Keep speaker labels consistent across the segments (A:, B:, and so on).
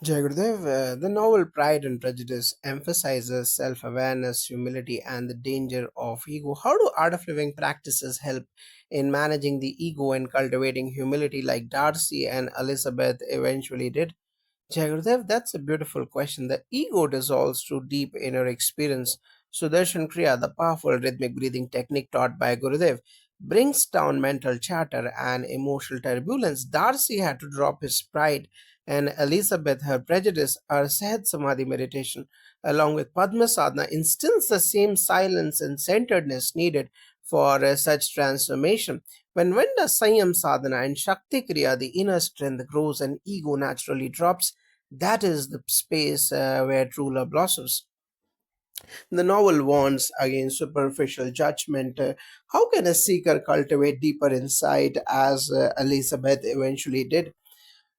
A: Jai Gurudev, the novel Pride and Prejudice emphasizes self awareness, humility, and the danger of ego. How do art of living practices help in managing the ego and cultivating humility like Darcy and Elizabeth eventually did? Jagadev, that's a beautiful question. The ego dissolves through deep inner experience. Sudarshan Kriya, the powerful rhythmic breathing technique taught by Gurudev, brings down mental chatter and emotional turbulence. Darcy had to drop his pride, and Elizabeth, her prejudice, her Sahaj Samadhi meditation, along with Padma Sadhana, instills the same silence and centeredness needed for such transformation. When does Sanyam Sadhana and Shakti Kriya, the inner strength grows and ego naturally drops, that is the space where true love blossoms. The novel warns against superficial judgment. How can a seeker cultivate deeper insight as Elizabeth eventually did?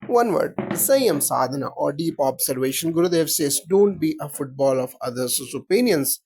A: One word, Sanyam Sadhana or deep observation. Gurudev says, don't be a football of others' opinions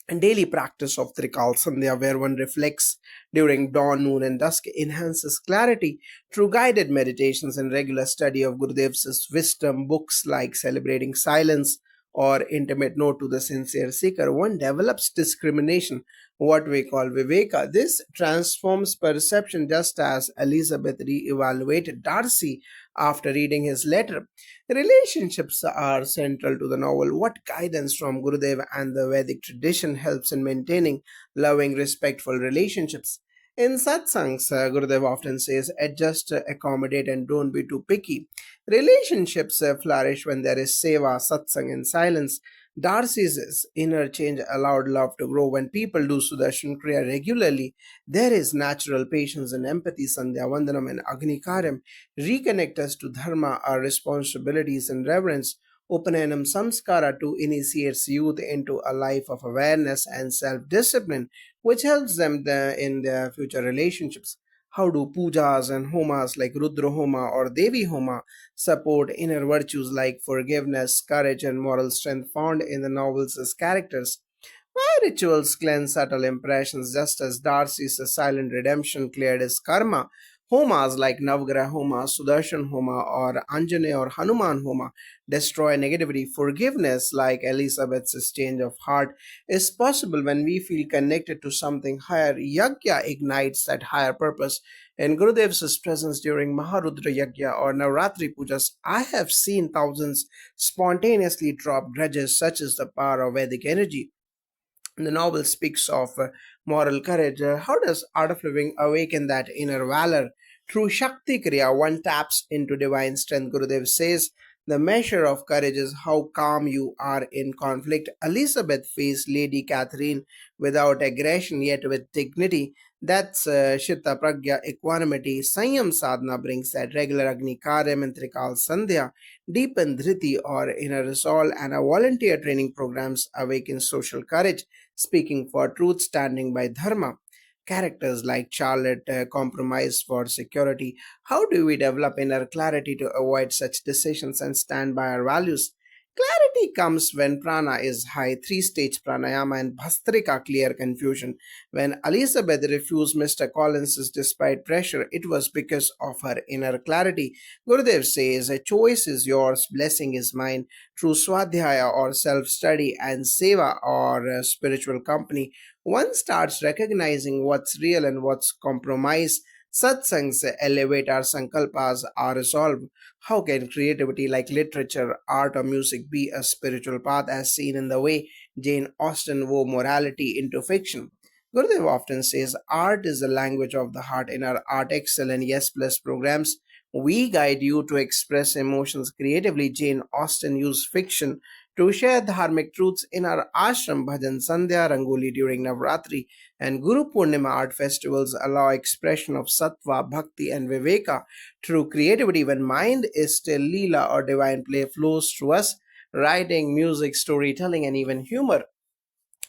A: and daily practice of Trikal Sandhya, where one reflects during dawn, noon, and dusk, enhances clarity through guided meditations and regular study of Gurudev's wisdom books like Celebrating Silence or Intimate Note to the Sincere Seeker. One develops discrimination, what we call Viveka. This transforms perception just as Elizabeth re evaluated Darcy after reading his letter. Relationships are central to the novel. What guidance from Gurudev and the Vedic tradition helps in maintaining loving, respectful relationships? In satsangs, Gurudev often says, adjust, accommodate, and don't be too picky. Relationships flourish when there is seva, satsang, and silence. Darcy's inner change allowed love to grow. When people do Sudarshan Kriya regularly, there is natural patience and empathy. Sandhya Vandanam and Agni Karyam reconnect us to dharma, our responsibilities, and reverence. Upanayana Samskara to initiates youth into a life of awareness and self discipline, which helps them in their future relationships. How do pujas and homas like Rudra Homa or Devi Homa support inner virtues like forgiveness, courage, and moral strength found in the novel's characters? My rituals cleanse subtle impressions just as Darcy's silent redemption cleared his karma. Homas like Navgraha Homa, Sudarshan Homa, or Anjane or Hanuman Homa destroy negativity. Forgiveness, like Elizabeth's change of heart, is possible when we feel connected to something higher. Yajna ignites that higher purpose. In Gurudev's presence during Maharudra Yajna or Navratri Pujas, I have seen thousands spontaneously drop grudges, such as the power of Vedic energy. The novel speaks of moral courage. How does Art of Living awaken that inner valor? Through Shakti Kriya, one taps into divine strength. Gurudev says, the measure of courage is how calm you are in conflict. Elizabeth faced Lady Catherine without aggression, yet with dignity. That's Shita Pragya, equanimity. Sanyam Sadhana brings that regular Agni Karyam and Trikal Sandhya, deepen dhriti or inner resolve, and a volunteer training programs awaken social courage, speaking for truth, standing by dharma. Characters like Charlotte compromise for security. How do we develop inner clarity to avoid such decisions and stand by our values? Clarity comes when prana is high, three-stage pranayama, and bhastrika clear confusion. When Elizabeth refused Mr. Collins's despite pressure, it was because of her inner clarity. Gurudev says, a choice is yours, blessing is mine. Through swadhyaya or self-study and seva or spiritual company, one starts recognizing what's real and what's compromise. Satsangs elevate our sankalpas, our resolve. How can creativity like literature, art, or music be a spiritual path as seen in the way Jane Austen wove morality into fiction? Gurudev often says art is the language of the heart. In our Art Excel and Yes Plus programs, we guide you to express emotions creatively. Jane Austen used fiction to share dharmic truths in our ashram bhajan sandhya rangoli during Navratri and Guru Purnima art festivals allow expression of sattva, bhakti, and viveka through creativity. When mind is still, leela or divine play flows through us. Writing, music, storytelling, and even humor.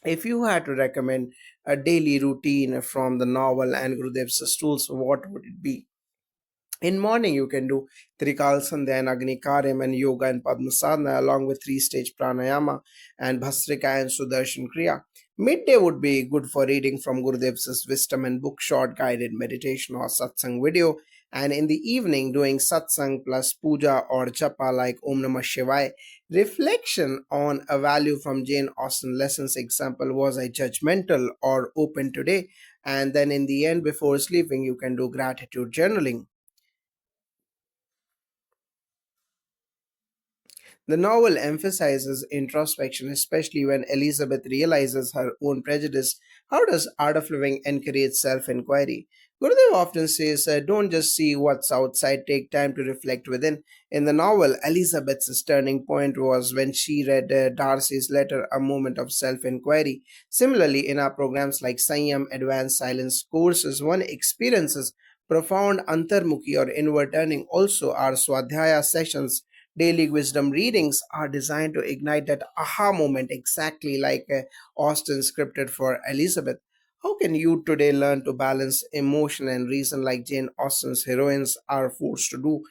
A: If you had to recommend a daily routine from the novel and Gurudev's stools, what would it be? In morning, you can do Trikal Sandhya and Agni Karyam and Yoga and Padmasana along with three-stage pranayama and Bhastrika and Sudarshan Kriya. Midday would be good for reading from Gurudev's wisdom and book, short guided meditation or satsang video. and in the evening doing satsang plus puja or japa like Om Namah Shivaya. Reflection on a value from Jane Austen lessons example, was I judgmental or open today? And then in the end, before sleeping, you can do gratitude journaling. The novel emphasizes introspection, especially when Elizabeth realizes her own prejudice. How does Art of Living encourage self inquiry? Gurudev often says, don't just see what's outside, take time to reflect within. In the novel, Elizabeth's turning point was when she read Darcy's letter, a moment of self inquiry. Similarly, in our programs like Sanyam Advanced Silence courses, one experiences profound antarmukhi or inward turning. Also, our Swadhyaya sessions, daily wisdom readings, are designed to ignite that aha moment, exactly like Austen scripted for Elizabeth. How can you today learn to balance emotion and reason like Jane Austen's heroines are forced to do?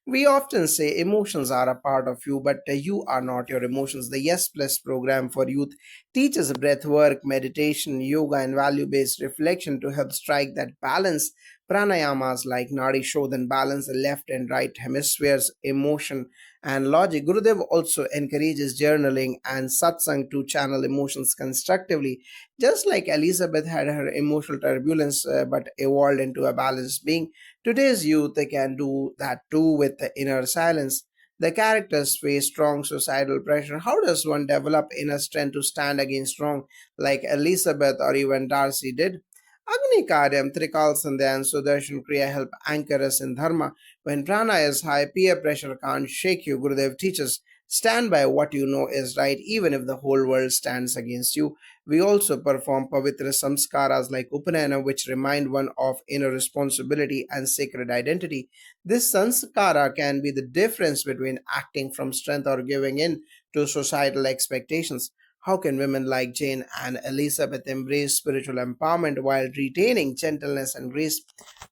A: We often say emotions are a part of you, but you are not your emotions. The Yes Plus program for youth teaches breath work, meditation, yoga, and value based reflection to help strike that balance. Pranayamas like Nadi Shodhan balance the left and right hemispheres, emotion and logic. Gurudev also encourages journaling and satsang to channel emotions constructively. Just like Elizabeth had her emotional turbulence but evolved into a balanced being, today's youth they can do that too with the inner silence. The characters face strong societal pressure. How does one develop inner strength to stand against wrong, like Elizabeth or even Darcy did? Agni Karyam, Trikal Sandhya, and Sudarshan Kriya help anchor us in Dharma. When prana is high, peer pressure can't shake you. Gurudev teaches, stand by what you know is right, even if the whole world stands against you. We also perform pavitra samskaras like Upanayana, which remind one of inner responsibility and sacred identity. This sanskara can be the difference between acting from strength or giving in to societal expectations. How can women like Jane and Elizabeth embrace spiritual empowerment while retaining gentleness and grace?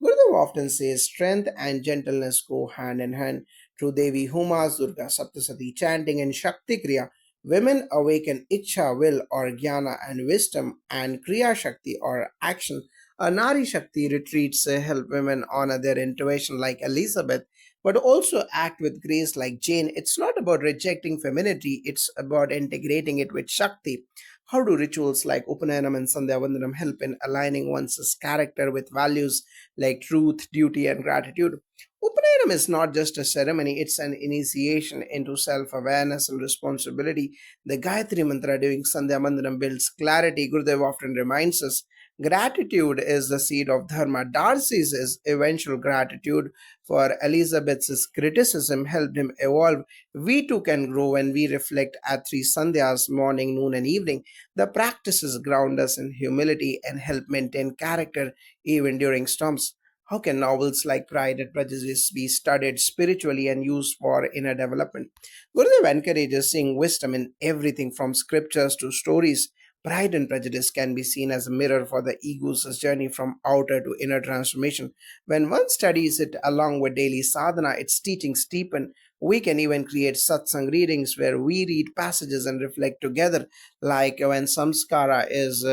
A: Gurudev often says strength and gentleness go hand in hand. Through Devi Humas, Durga Saptasati chanting, and Shakti Kriya, women awaken Ichha, will, or Jnana and wisdom, and Kriya Shakti, or action. A Nari Shakti retreats help women honor their intuition like Elizabeth, but also act with grace like Jane. It's not about rejecting femininity, it's about integrating it with Shakti. How do rituals like Upanayana and Sandhya Vandanam help in aligning one's character with values like truth, duty, and gratitude? Upanayana is not just a ceremony, it's an initiation into self awareness and responsibility. The Gayatri Mantra during Sandhya Vandanam builds clarity. Gurudev often reminds us gratitude is the seed of Dharma. Darcy's is eventual gratitude for Elizabeth's criticism helped him evolve. We too can grow when we reflect at three Sandhyas, morning, noon, and evening. The practices ground us in humility and help maintain character even during storms. How can novels like Pride and Prejudice be studied spiritually and used for inner development? Gurudev encourages seeing wisdom in everything from scriptures to stories. Pride and Prejudice can be seen as a mirror for the ego's journey from outer to inner transformation. When one studies it along with daily sadhana, its teachings deepen. We can even create satsang readings where we read passages and reflect together, like when Samskara is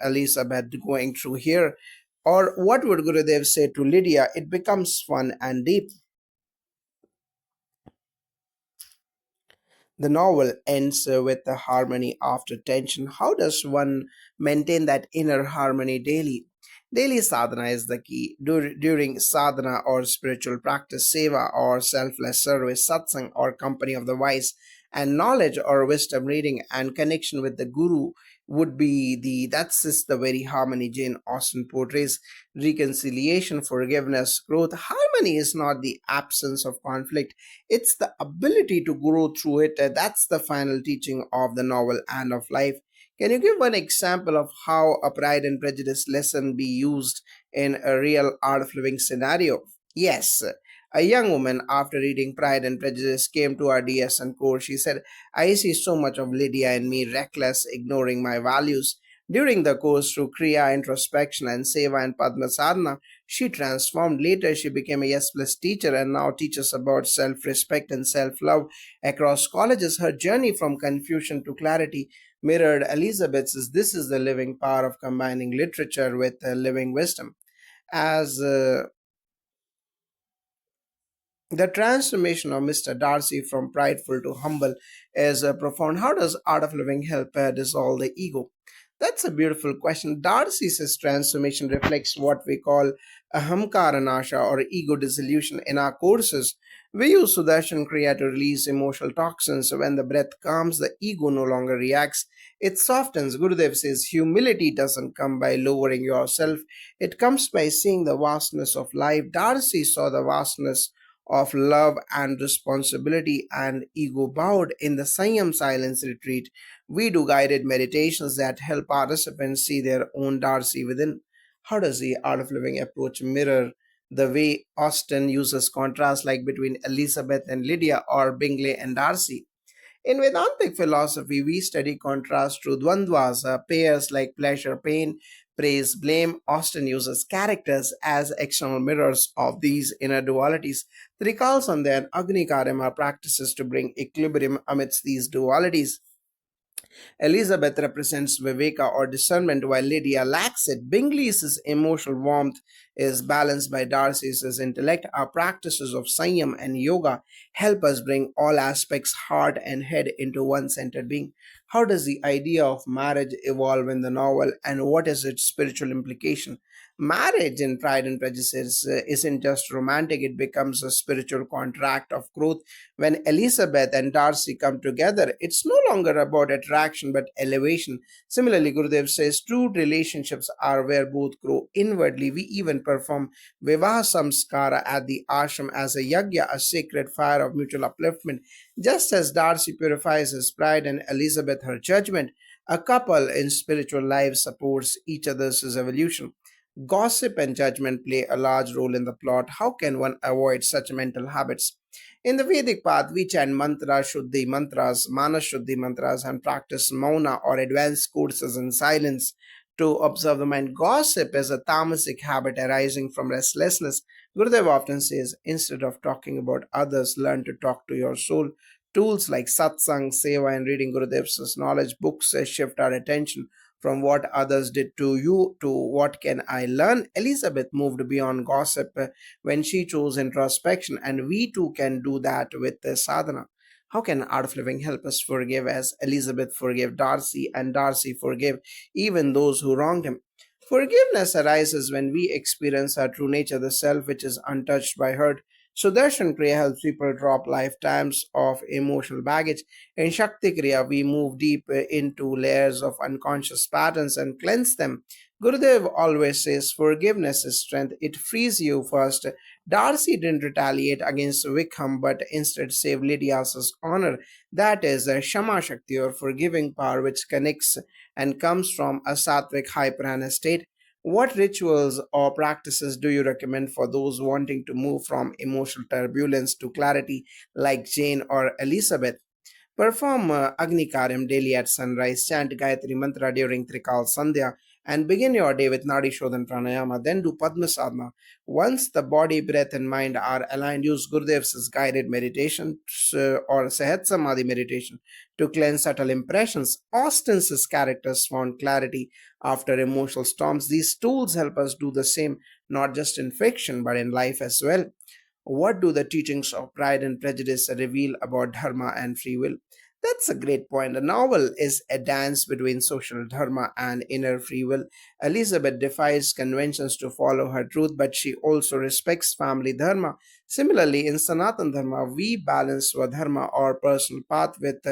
A: Elizabeth going through here. Or what would Gurudev say to Lydia? It becomes fun and deep. The novel ends with the harmony after tension. How does one maintain that inner harmony daily? Daily sadhana is the key. During sadhana or spiritual practice, seva or selfless service, satsang or company of the wise, and knowledge or wisdom reading and connection with the guru would be that's just the very harmony Jane Austen portrays. Reconciliation, forgiveness, growth. Harmony is not the absence of conflict, it's the ability to grow through it. That's the final teaching of the novel and of life. Can you give one example of how a Pride and Prejudice lesson be used in a real art of living scenario? Yes. A young woman, after reading Pride and Prejudice, came to our DSN course. She said, I see so much of Lydia in me, reckless, ignoring my values. During the course, through Kriya, introspection, and Seva and Padma Sadhana, she transformed. Later, she became a Yes Plus teacher and now teaches about self respect and self love across colleges. Her journey from confusion to clarity mirrored Elizabeth's. This is the living power of combining literature with living wisdom. As The transformation of Mr. Darcy from prideful to humble is profound. How does Art of Living help dissolve the ego? That's a beautiful question. Darcy's transformation reflects what we call ahamkaranasha or ego dissolution in our courses. We use Sudarshan Kriya to release emotional toxins. When the breath calms, the ego no longer reacts. It softens. Gurudev says humility doesn't come by lowering yourself, it comes by seeing the vastness of life. Darcy saw the vastness of love and responsibility, and ego bowed. In the Sanyam Silence Retreat, we do guided meditations that help participants see their own Darcy within. How does the Art of Living approach mirror the way Austin uses contrast, like between Elizabeth and Lydia or Bingley and Darcy? In Vedantic philosophy, we study contrast through dvandvas, pairs like pleasure, pain, praise, blame. Austin uses characters as external mirrors of these inner dualities. Trikalsanda and Agni Karma practices to bring equilibrium amidst these dualities. Elizabeth represents Viveka or discernment, while Lydia lacks it. Bingley's emotional warmth is balanced by Darcy's intellect. Our practices of Sanyam and yoga help us bring all aspects, heart and head, into one centered being. How does the idea of marriage evolve in the novel, and what is its spiritual implication? Marriage in Pride and Prejudice isn't just romantic, it becomes a spiritual contract of growth. When Elizabeth and Darcy come together, it's no longer about attraction but elevation. Similarly, Gurudev says true relationships are where both grow inwardly. We even perform Vivaha Samskara at the ashram as a yagya, a sacred fire of mutual upliftment. Just as Darcy purifies his pride and Elizabeth her judgment, a couple in spiritual life supports each other's evolution. Gossip and judgment play a large role in the plot. How can one avoid such mental habits? In the Vedic path, we chant Manas Shuddhi mantras, and practice Mauna or advanced courses in silence to observe the mind. Gossip is a tamasic habit arising from restlessness. Gurudev often says, instead of talking about others, learn to talk to your soul. Tools like satsang, seva, and reading Gurudev's knowledge books shift our attention from what others did to you to what can I learn. Elizabeth moved beyond gossip when she chose introspection, and we too can do that with the sadhana. How can Art of Living help us forgive as Elizabeth forgave Darcy and Darcy forgave even those who wronged him? Forgiveness arises when we experience our true nature, the self which is untouched by hurt. Sudarshan Kriya helps people drop lifetimes of emotional baggage. In Shakti Kriya, we move deep into layers of unconscious patterns and cleanse them. Gurudev always says forgiveness is strength. It frees you first. Darcy didn't retaliate against Wickham but instead saved Lydia's honor. That is a Shama Shakti or forgiving power which connects and comes from a sattvic high prana state. What rituals or practices do you recommend for those wanting to move from emotional turbulence to clarity, like Jane or Elizabeth? Perform Agni Karyam daily at sunrise, chant Gayatri Mantra during Trikal Sandhya, and begin your day with Nadi Shodhan Pranayama. Then do Padma Sadhana. Once the body, breath, and mind are aligned, use Gurudev's guided meditation or Sahat Samadhi meditation to cleanse subtle impressions. Austin's characters found clarity after emotional storms. These tools help us do the same, not just in fiction, but in life as well. What do the teachings of Pride and Prejudice reveal about dharma and free will? That's a great point. A novel is a dance between social dharma and inner free will. Elizabeth defies conventions to follow her truth, but she also respects family dharma. Similarly, in Sanatan Dharma, we balance Swadharma or personal path with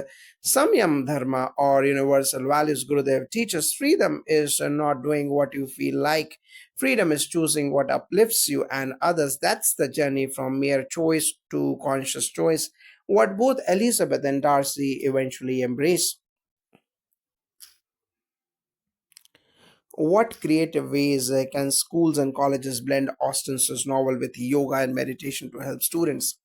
A: Samyam Dharma or universal values. Gurudev teaches freedom is not doing what you feel like. Freedom is choosing what uplifts you and others. That's the journey from mere choice to conscious choice, what both Elizabeth and Darcy eventually embrace. What creative ways can schools and colleges blend Austen's novel with yoga and meditation to help students?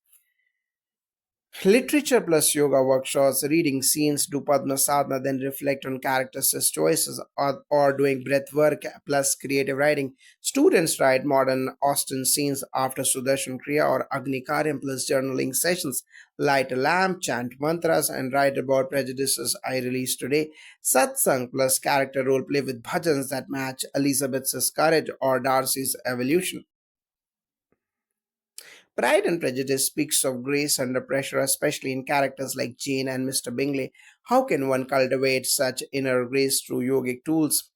A: Literature plus yoga workshops, reading scenes, do Padma Sadhana, then reflect on characters' choices, or doing breath work plus creative writing. Students write modern Austen scenes after Sudarshan Kriya or Agni Karyam plus journaling sessions. Light a lamp, chant mantras, and write about prejudices I released today. Satsang plus character role play with bhajans that match Elizabeth's courage or Darcy's evolution. Pride and Prejudice speaks of grace under pressure, especially in characters like Jane and Mr. Bingley. How can one cultivate such inner grace through yogic tools?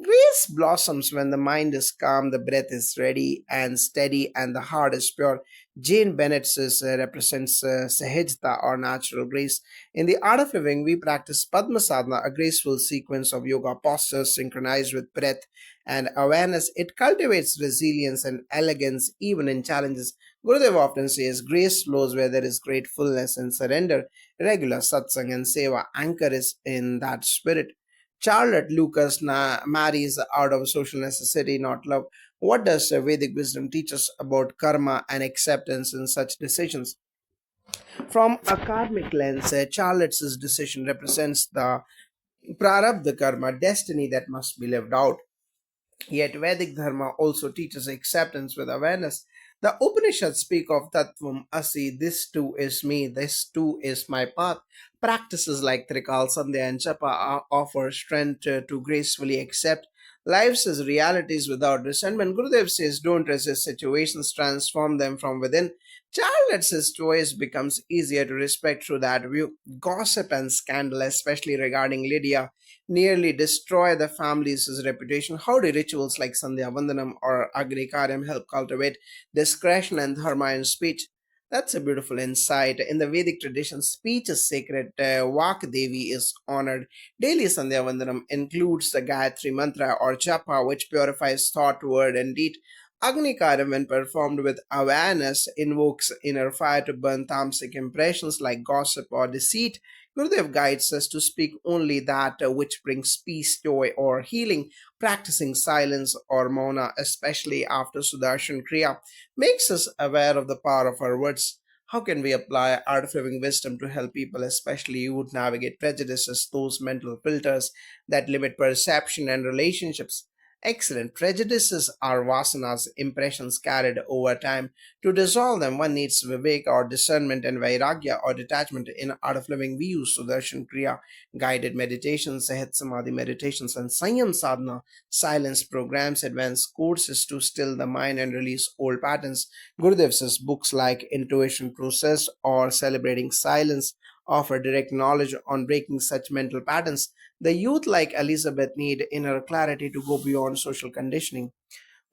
A: Grace blossoms when the mind is calm, the breath is ready and steady, and the heart is pure. Jane Bennett's represents Sahajta or natural grace. In the art of living, we practice Padmasadhana, a graceful sequence of yoga postures synchronized with breath and awareness. It cultivates resilience and elegance even in challenges. Gurudev often says, grace flows where there is gratefulness and surrender. Regular satsang and seva anchor is in that spirit. Charlotte Lucas marries out of social necessity, not love. What does Vedic wisdom teach us about karma and acceptance in such decisions? From a karmic lens, Charlotte's decision represents the prarabdha karma, destiny that must be lived out. Yet Vedic Dharma also teaches acceptance with awareness. The Upanishads speak of Tattvam Asi, this too is me, this too is my path. Practices like Trikal, Sandhya, and Japa offer strength to gracefully accept life's realities without resentment. Gurudev says, don't resist situations, transform them from within. Charlotte's choice becomes easier to respect through that view. Gossip and scandal, especially regarding Lydia, nearly destroy the family's reputation. How do rituals like Sandhya Vandanam or Agni Karyam help cultivate discretion and dharma in speech? That's a beautiful insight. In the Vedic tradition, speech is sacred. Vak Devi is honored. Daily Sandhya Vandanam includes the Gayatri Mantra or Japa, which purifies thought, word, and deed. Agni Karyam, when performed with awareness, invokes inner fire to burn tamasic impressions like gossip or deceit. Gurudev guides us to speak only that which brings peace, joy, or healing. Practicing silence or mauna, especially after Sudarshan Kriya, makes us aware of the power of our words. How can we apply art of living wisdom to help people, especially youth, navigate prejudices, those mental filters that limit perception and relationships? Excellent. Prejudices are vasanas, impressions carried over time. To dissolve them, one needs vivek or discernment and vairagya or detachment. In Art of Living, we use Sudarshan Kriya, guided meditations, Sahat Samadhi meditations, and Sanyam Sadhana, silence programs, advanced courses to still the mind and release old patterns. Gurudev says books like Intuition Process or Celebrating Silence offer direct knowledge on breaking such mental patterns. The youth, like Elizabeth, need inner clarity to go beyond social conditioning.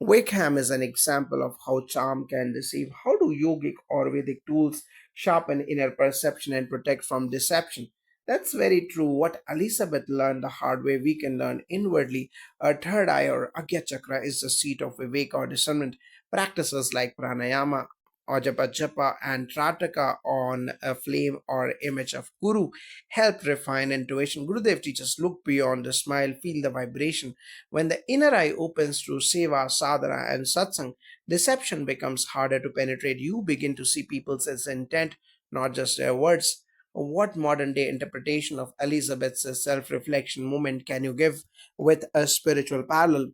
A: Wickham is an example of how charm can deceive. How do yogic or Vedic tools sharpen inner perception and protect from deception? That's very true. What Elizabeth learned the hard way, we can learn inwardly. A third eye or Agya Chakra is the seat of Viveka or discernment. Practices like pranayama, Ojapa Japa, and Trataka on a flame or image of Guru help refine intuition. Gurudev teaches look beyond the smile, feel the vibration. When the inner eye opens through seva, sadhana, and satsang, deception becomes harder to penetrate. You begin to see people's as intent, not just their words. What modern day interpretation of Elizabeth's self reflection moment can you give with a spiritual parallel?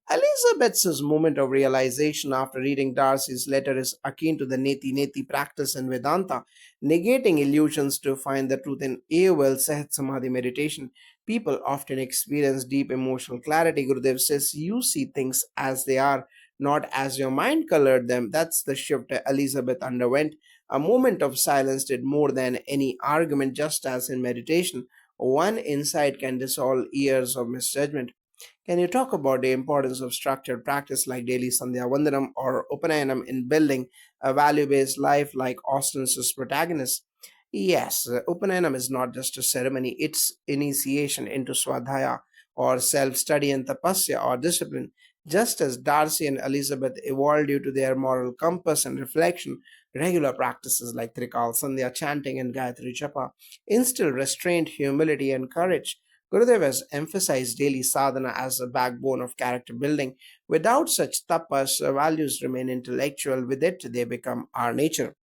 A: Elizabeth's moment of realization after reading Darcy's letter is akin to the Neti Neti practice in Vedanta, negating illusions to find the truth in AOL Sahat Samadhi meditation. People often experience deep emotional clarity. Gurudev says you see things as they are, not as your mind colored them. That's the shift Elizabeth underwent. A moment of silence did more than any argument, just as in meditation. One insight can dissolve years of misjudgment. Can you talk about the importance of structured practice like daily Sandhya Vandanam or Upanayanam in building a value based life like Austin's protagonist? Yes, Upanayanam is not just a ceremony, it's initiation into Swadhyaya or self study and tapasya or discipline. Just as Darcy and Elizabeth evolved due to their moral compass and reflection, regular practices like Trikal Sandhya chanting and Gayatri Japa instill restraint, humility, and courage. Gurudev has emphasized daily sadhana as a backbone of character building. Without such tapas, values remain intellectual. With it, they become our nature.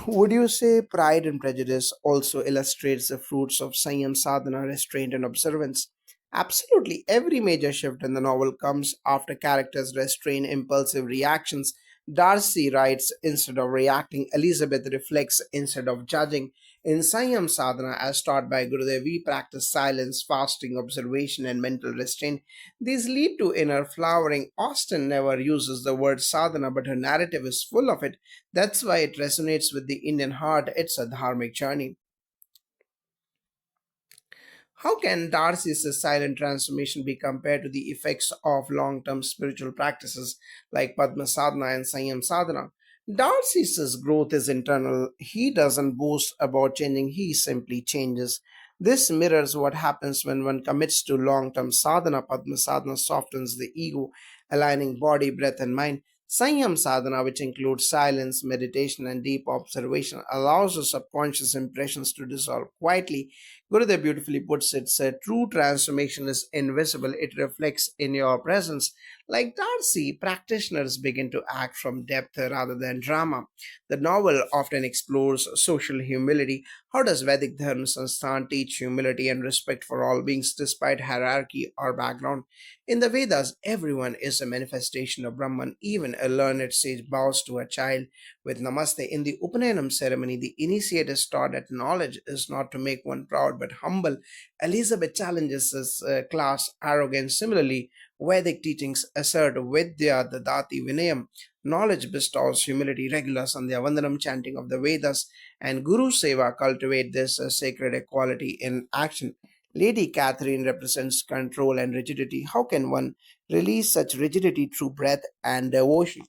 A: Would you say Pride and Prejudice also illustrates the fruits of Sanyam sadhana, restraint, and observance? Absolutely. Every major shift in the novel comes after characters restrain impulsive reactions. Darcy writes instead of reacting, Elizabeth reflects instead of judging. In Sanyam Sadhana, as taught by Gurudev, we practice silence, fasting, observation, and mental restraint. These lead to inner flowering. Austen never uses the word sadhana, but her narrative is full of it. That's why it resonates with the Indian heart. It's a dharmic journey. How can Darcy's silent transformation be compared to the effects of long term spiritual practices like Padma Sadhana and Sanyam Sadhana? Darcy's growth is internal. He doesn't boast about changing, he simply changes. This mirrors what happens when one commits to long term sadhana. Padma Sadhana softens the ego, aligning body, breath, and mind. Sanyam sadhana, which includes silence, meditation, and deep observation, allows the subconscious impressions to dissolve quietly. Gurudev beautifully puts it, said, true transformation is invisible, it reflects in your presence. Like Darcy, practitioners begin to act from depth rather than drama. The novel often explores social humility. How does Vedic Dharma Sansthan teach humility and respect for all beings despite hierarchy or background? In the Vedas, everyone is a manifestation of Brahman. Even a learned sage bows to a child with Namaste. In the Upanayam ceremony, the initiate is taught that knowledge is not to make one proud but humble. Elizabeth challenges his class arrogance. Similarly, Vedic teachings assert Vidya Dadati Vinayam. Knowledge bestows humility. Regular Sandhya Vandanam chanting of the Vedas and Guru Seva cultivate this sacred equality in action. Lady Catherine represents control and rigidity. How can one release such rigidity through breath and devotion?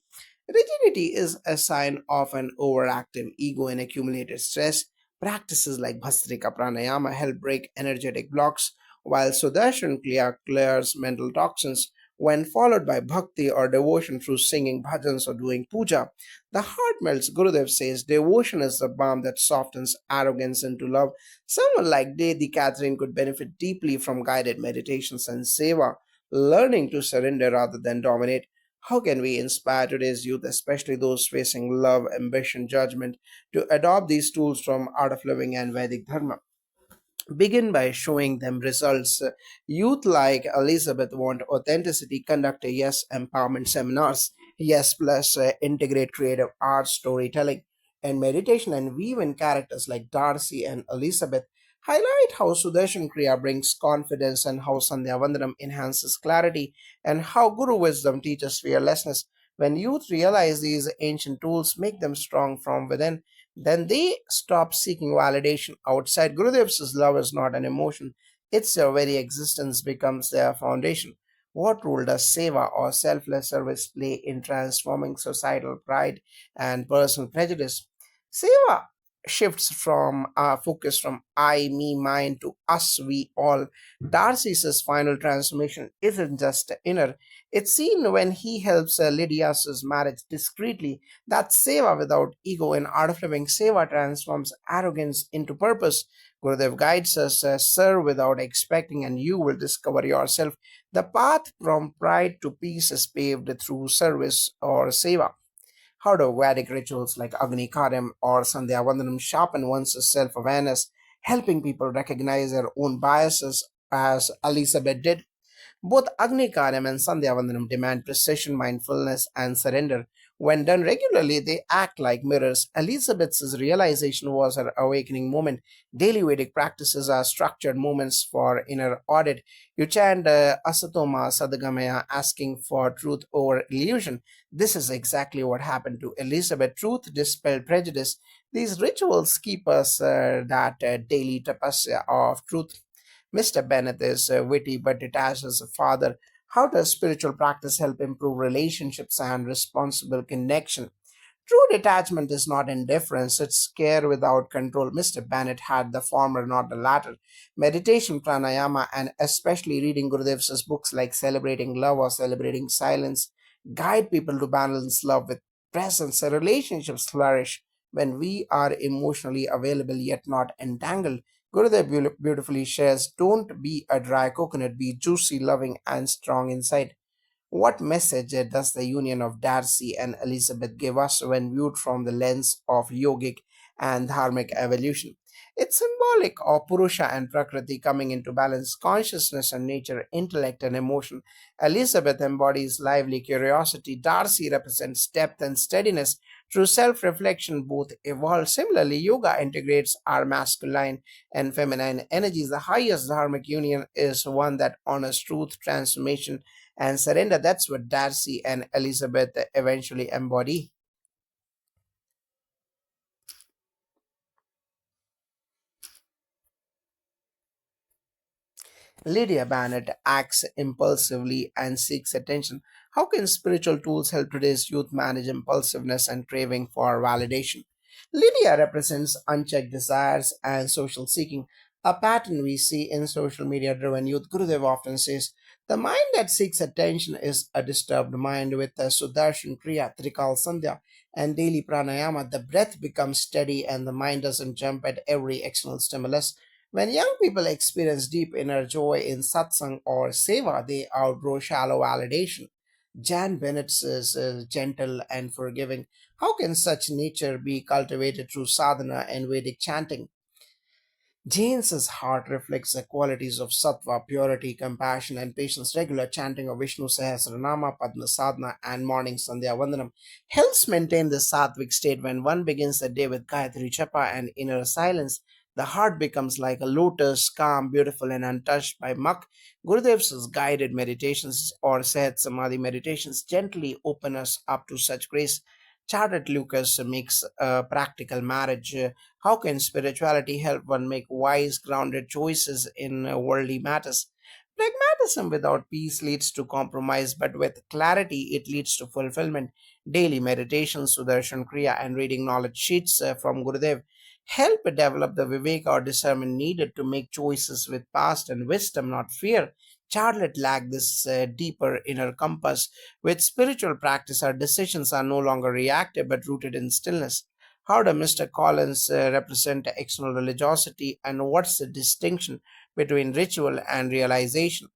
A: Rigidity is a sign of an overactive ego and accumulated stress. Practices like Bhastrika Pranayama help break energetic blocks, while Sudarshan Kriya clears mental toxins. When followed by bhakti or devotion through singing bhajans or doing puja, the heart melts. Gurudev says devotion is the balm that softens arrogance into love. Someone like Lady Catherine could benefit deeply from guided meditations and seva, learning to surrender rather than dominate. How can we inspire today's youth, especially those facing love, ambition, judgment, to adopt these tools from Art of Living and Vedic Dharma? Begin by showing them results. Youth like Elizabeth want authenticity, conduct a Yes empowerment seminars, Yes plus integrate creative art, storytelling, and meditation, and weave in characters like Darcy and Elizabeth. Highlight how Sudarshan Kriya brings confidence and how Sandhya Vandanam enhances clarity and how Guru Wisdom teaches fearlessness. When youth realize these ancient tools make them strong from within, then they stop seeking validation outside. Gurudev's love is not an emotion, its very existence becomes their foundation. What role does seva or selfless service play in transforming societal pride and personal prejudice? Seva shifts from focus from I, me, mine to us, we, all. Darcy's final transformation isn't just inner, it's seen when he helps Lydia's marriage discreetly. That's seva without ego. In Art of Living, seva transforms arrogance into purpose. Gurudev guides us, serve without expecting, and you will discover yourself. The path from pride to peace is paved through service or seva. How do Vedic rituals like Agni Karyam or Sandhya Vandanam sharpen one's self awareness, helping people recognize their own biases as Elizabeth did? Both Agni Karyam and Sandhya Vandanam demand precision, mindfulness, and surrender. When done regularly, they act like mirrors. Elizabeth's realization was her awakening moment. Daily Vedic practices are structured moments for inner audit. You chant Asatoma Sadagamaya, asking for truth over illusion. This is exactly what happened to Elizabeth. Truth dispelled prejudice. These rituals keep us that daily tapasya of truth. Mr. Bennett is witty but detached as a father. How does spiritual practice help improve relationships and responsible connection? True detachment is not indifference, it's care without control. Mr. Bennett had the former, not the latter. Meditation, pranayama, and especially reading Gurudev's books like Celebrating Love or Celebrating Silence guide people to balance love with presence. Relationships flourish when we are emotionally available yet not entangled. Gurudev beautifully shares, don't be a dry coconut, be juicy, loving, and strong inside. What message does the union of Darcy and Elizabeth give us when viewed from the lens of yogic and dharmic evolution? It's symbolic of Purusha and Prakriti coming into balance, consciousness and nature, intellect and emotion. Elizabeth embodies lively curiosity. Darcy represents depth and steadiness. Through self reflection, both evolve. Similarly, yoga integrates our masculine and feminine energies. The highest dharmic union is one that honors truth, transformation, and surrender. That's what Darcy and Elizabeth eventually embody. Lydia Barnett acts impulsively and seeks attention. How can spiritual tools help today's youth manage impulsiveness and craving for validation? Lydia represents unchecked desires and social seeking, a pattern we see in social media driven youth. Gurudev often says, the mind that seeks attention is a disturbed mind. With the Sudarshan Kriya, Trikal Sandhya, and daily pranayama. The breath becomes steady and the mind doesn't jump at every external stimulus. When young people experience deep inner joy in satsang or seva, they outgrow shallow validation. Jan Bennett is gentle and forgiving. How can such nature be cultivated through sadhana and Vedic chanting? Jane's heart reflects the qualities of sattva, purity, compassion, and patience. Regular chanting of Vishnu Sahasranama, Padma Sadhana, and morning Sandhya Vandanam helps maintain the sattvic state. When one begins the day with Gayatri Japa and inner silence, the heart becomes like a lotus, calm, beautiful, and untouched by muck. Gurudev's guided meditations or Sahat Samadhi meditations gently open us up to such grace. Charlotte Lucas makes a practical marriage. How can spirituality help one make wise, grounded choices in worldly matters? Pragmatism without peace leads to compromise, but with clarity, it leads to fulfillment. Daily meditation, Sudarshan Kriya, and reading knowledge sheets from Gurudev help develop the viveka or discernment needed to make choices with past and wisdom, not fear. Charlotte lacked this deeper inner compass. With spiritual practice, our decisions are no longer reactive but rooted in stillness. How does Mr. Collins represent external religiosity, and what's the distinction between ritual and realization?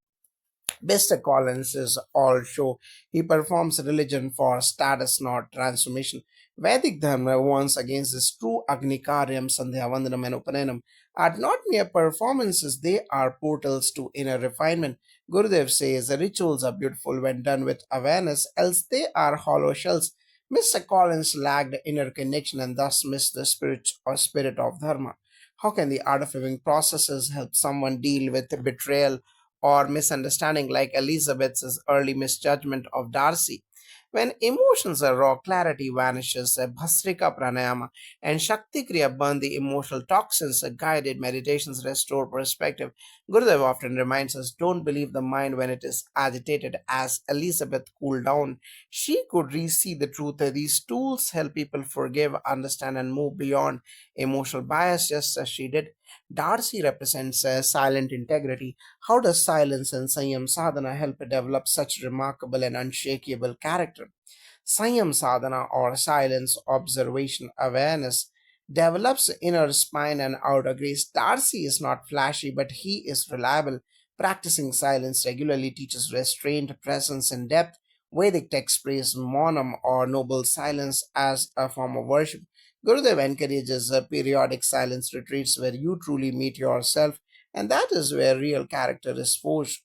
A: Mr. Collins is all show. He performs religion for status, not transformation. Vedic Dharma warns against this. True Agnikaryam, Sandhya Vandanam, and Upanayam are not mere performances, they are portals to inner refinement. Gurudev says the rituals are beautiful when done with awareness, else they are hollow shells. Mr. Collins lacked inner connection and thus missed the spirit of Dharma. How can the art of living processes help someone deal with betrayal or misunderstanding like Elizabeth's early misjudgment of Darcy? When emotions are raw, clarity vanishes. Bhasrika pranayama and Shakti Kriya burn the emotional toxins. Guided meditations restore perspective. Gurudev often reminds us, don't believe the mind when it is agitated. As Elizabeth cooled down, she could re-see the truth. These tools help people forgive, understand, and move beyond emotional bias, just as she did. Darcy represents silent integrity. How does silence and Sanyam sadhana help develop such remarkable and unshakable character? Sanyam sadhana or silence, observation, awareness develops inner spine and outer grace. Darcy is not flashy, but he is reliable. Practicing silence regularly teaches restraint, presence, and depth. Vedic texts praise monam or noble silence as a form of worship. Gurudev encourages periodic silence retreats where you truly meet yourself, and that is where real character is forged.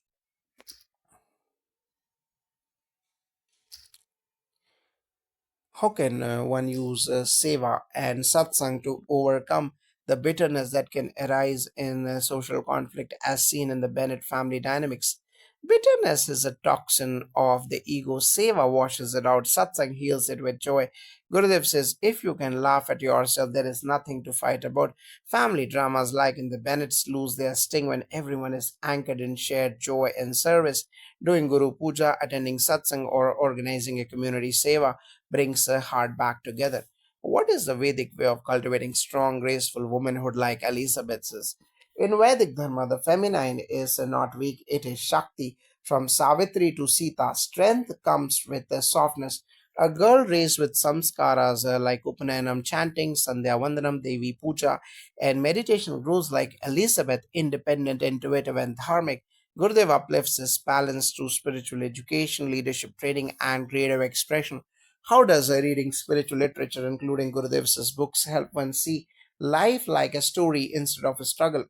A: How can one use seva and satsang to overcome the bitterness that can arise in social conflict as seen in the Bennett family dynamics? Bitterness is a toxin of the ego. Seva washes it out. Satsang heals it with joy. Gurudev says, if you can laugh at yourself, there is nothing to fight about. Family dramas like in the Bennetts lose their sting when everyone is anchored in shared joy and service. Doing Guru Puja, attending satsang, or organizing a community seva brings a heart back together. What is the Vedic way of cultivating strong, graceful womanhood like Elizabeth's? In Vedic Dharma, the feminine is not weak, it is Shakti. From Savitri to Sita, strength comes with the softness. A girl raised with samskaras like Upanayana chanting, Sandhya Vandanam, Devi Puja, and meditation grows like Elizabeth, independent, intuitive, and dharmic. Gurudev uplifts this balance through spiritual education, leadership training, and creative expression. How does reading spiritual literature, including Gurudev's books, help one see life like a story instead of a struggle.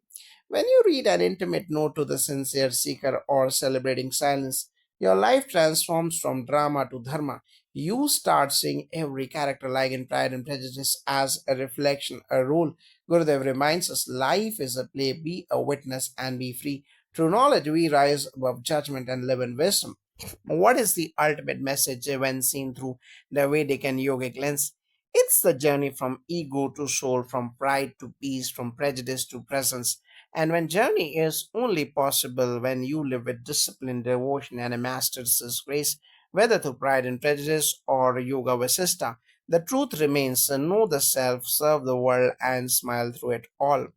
A: When you read an intimate note to the sincere seeker or celebrating silence, your life transforms from drama to dharma. You start seeing every character, like in Pride and Prejudice, as a reflection, a role. Gurudev reminds us life is a play, be a witness and be free. Through knowledge, we rise above judgment and live in wisdom. What is the ultimate message when seen through the Vedic and yogic lens? It's the journey from ego to soul, from pride to peace, from prejudice to presence. And when journey is only possible when you live with discipline, devotion, and a master's grace, whether through pride and prejudice or yoga vasista, the truth remains: know the self, serve the world, and smile through it all.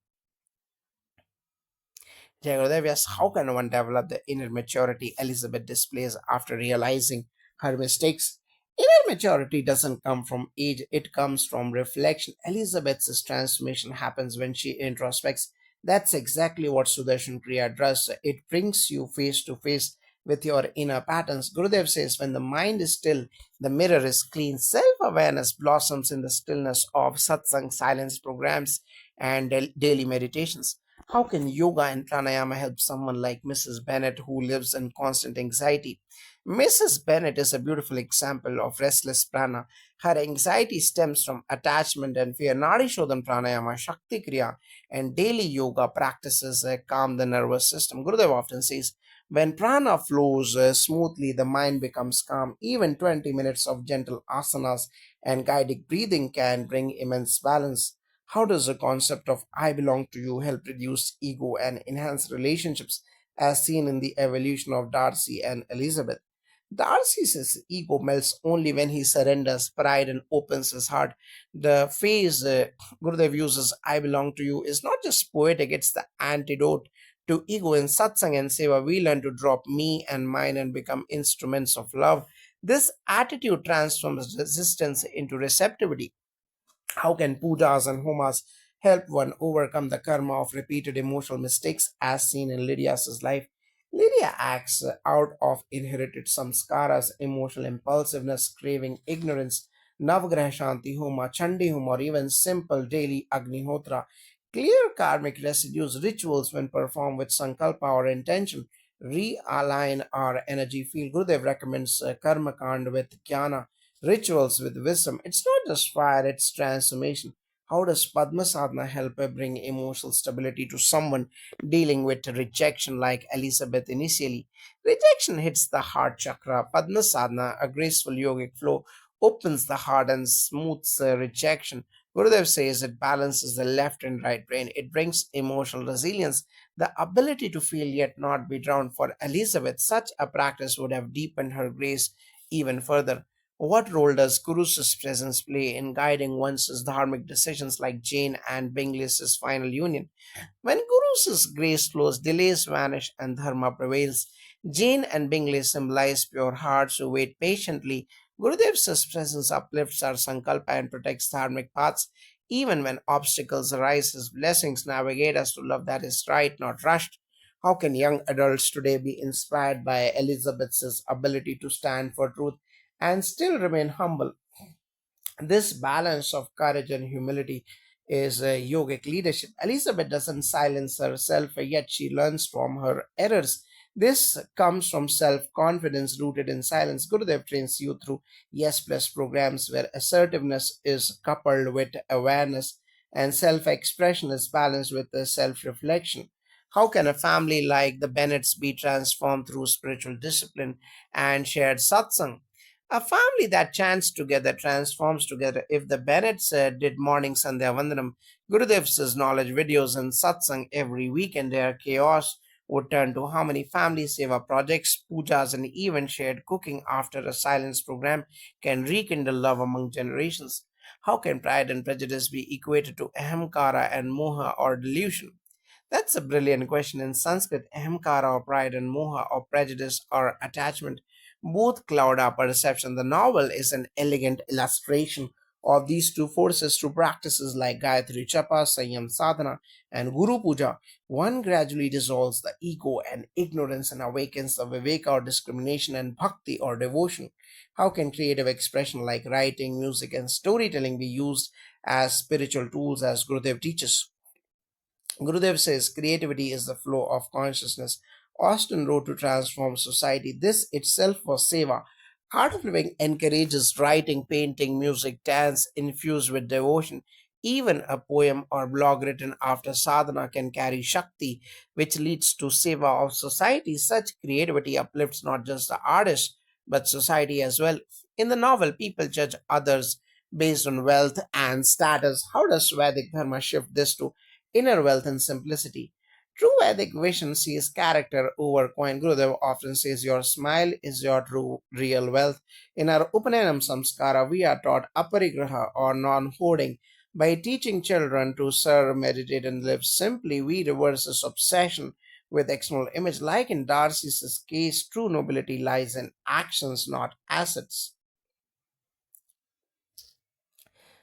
A: Jagodev, yes, how can one develop the inner maturity Elizabeth displays after realizing her mistakes? Inner maturity doesn't come from age, it comes from reflection. Elizabeth's transformation happens when she introspects. That's exactly what Sudarshan Kriya does. It brings you face to face with your inner patterns. Gurudev says, when the mind is still, the mirror is clean. Self awareness blossoms in the stillness of satsang, silence programs, and daily meditations. How can yoga and pranayama help someone like Mrs. Bennett who lives in constant anxiety? Mrs. Bennett is a beautiful example of restless prana. Her anxiety stems from attachment and fear. Nadi Shodhan Pranayama, Shakti Kriya, and daily yoga practices calm the nervous system. Gurudev often says, when prana flows smoothly, the mind becomes calm. Even 20 minutes of gentle asanas and guided breathing can bring immense balance. How does the concept of I belong to you help reduce ego and enhance relationships, as seen in the evolution of Darcy and Elizabeth? Darcy's ego melts only when he surrenders pride and opens his heart. The phrase Gurudev uses, I belong to you, is not just poetic, it's the antidote to ego. In satsang and seva. We learn to drop me and mine and become instruments of love. This attitude transforms resistance into receptivity. How can pujas and homas help one overcome the karma of repeated emotional mistakes as seen in Lydia's life? Lydia acts out of inherited samskaras, emotional impulsiveness, craving ignorance, Navgraha Shanti Homa, Chandi Homa, or even simple daily Agnihotra. Clear karmic residues, rituals when performed with sankalpa or intention, realign our energy field. Gurudev recommends karma kand with jnana, rituals with wisdom. It's not just fire, it's transformation. How does Padma Sadhana help bring emotional stability to someone dealing with rejection like Elizabeth initially? Rejection hits the heart chakra. Padma Sadhana, a graceful yogic flow, opens the heart and smooths rejection. Gurudev says it balances the left and right brain. It brings emotional resilience, the ability to feel yet not be drowned. For Elizabeth, such a practice would have deepened her grace even further. What role does Kuru's presence play in guiding one's dharmic decisions like Jane and Bingley's final union? When Guru's grace flows, delays vanish and dharma prevails. Jane and Bingley symbolize pure hearts who wait patiently. Gurudev's presence uplifts our sankalpa and protects dharmic paths. Even when obstacles arise, his blessings navigate us to love that is right, not rushed. How can young adults today be inspired by Elizabeth's ability to stand for truth and still remain humble? This balance of courage and humility is yogic leadership. Elizabeth doesn't silence herself, yet she learns from her errors. This comes from self confidence rooted in silence. Gurudev trains you through Yes Plus programs where assertiveness is coupled with awareness and self expression is balanced with self reflection. How can a family like the Bennets be transformed through spiritual discipline and shared satsang? A family that chants together transforms together. If the Bennets did morning Sandhya Vandanam, Gurudev's knowledge videos and satsang every weekend, their chaos would turn to harmony. Family seva projects, pujas, and even shared cooking after a silence program can rekindle love among generations. How can pride and prejudice be equated to ahamkara and moha or delusion? That's a brilliant question. In Sanskrit, ahamkara or pride and moha or prejudice or attachment both cloud our perception. The novel is an elegant illustration of these two forces through practices like Gayatri Japa, Sanyam Sadhana, and Guru Puja, one gradually dissolves the ego and ignorance and awakens the viveka or discrimination and bhakti or devotion. How can creative expression like writing, music, and storytelling be used as spiritual tools as Gurudev teaches? Gurudev says creativity is the flow of consciousness. Austin wrote to transform society. This itself was seva. Art of living encourages writing, painting, music, dance infused with devotion. Even a poem or blog written after sadhana can carry shakti, which leads to seva of society. Such creativity uplifts not just the artist, but society as well. In the novel, people judge others based on wealth and status. How does Vedic Dharma shift this to inner wealth and simplicity? True Vedic vision sees character over coin. Gurudev often says your smile is your true real wealth. In our Upanayam Samskara, we are taught aparigraha or non-hoarding. By teaching children to serve, meditate, and live simply, we reverse this obsession with external image. Like in Darcy's case, true nobility lies in actions, not assets.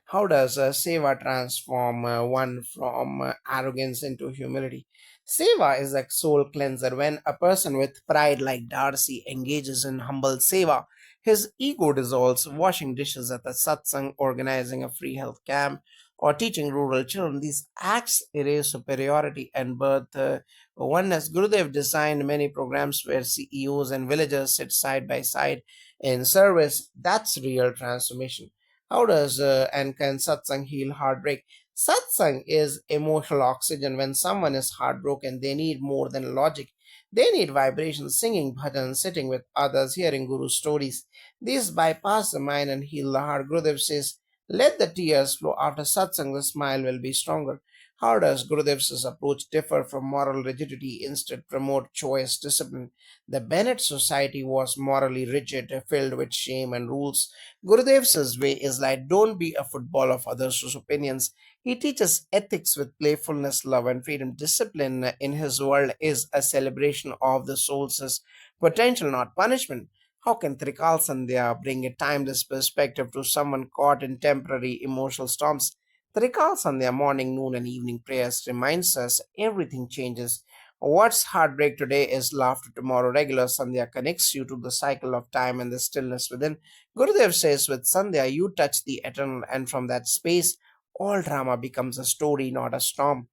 A: How does seva transform one from arrogance into humility? Seva is a soul cleanser. When a person with pride like Darcy engages in humble seva, his ego dissolves. Washing dishes at the satsang, organizing a free health camp, or teaching rural children, these acts erase superiority and birth oneness. Gurudev designed many programs where CEOs and villagers sit side by side in service. That's real transformation. How does and can satsang heal heartbreak? Satsang is emotional oxygen. When someone is heartbroken, they need more than logic. They need vibration, singing bhajans, sitting with others, hearing guru stories. These bypass the mind and heal the heart. Gurudev says, let the tears flow. After satsang, the smile will be stronger. How does Gurudev's approach differ from moral rigidity, instead promote choice, discipline? The Bennett society was morally rigid, filled with shame and rules. Gurudev's way is like don't be a football of others' opinions. He teaches ethics with playfulness, love, and freedom. Discipline in his world is a celebration of the soul's potential, not punishment. How can Trikal Sandhya bring a timeless perspective to someone caught in temporary emotional storms? Trikal Sandhya, morning, noon, and evening prayers, reminds us everything changes. What's heartbreak today is laughter tomorrow. Regular Sandhya connects you to the cycle of time and the stillness within. Gurudev says with Sandhya, you touch the eternal, and from that space, all drama becomes a story, not a storm.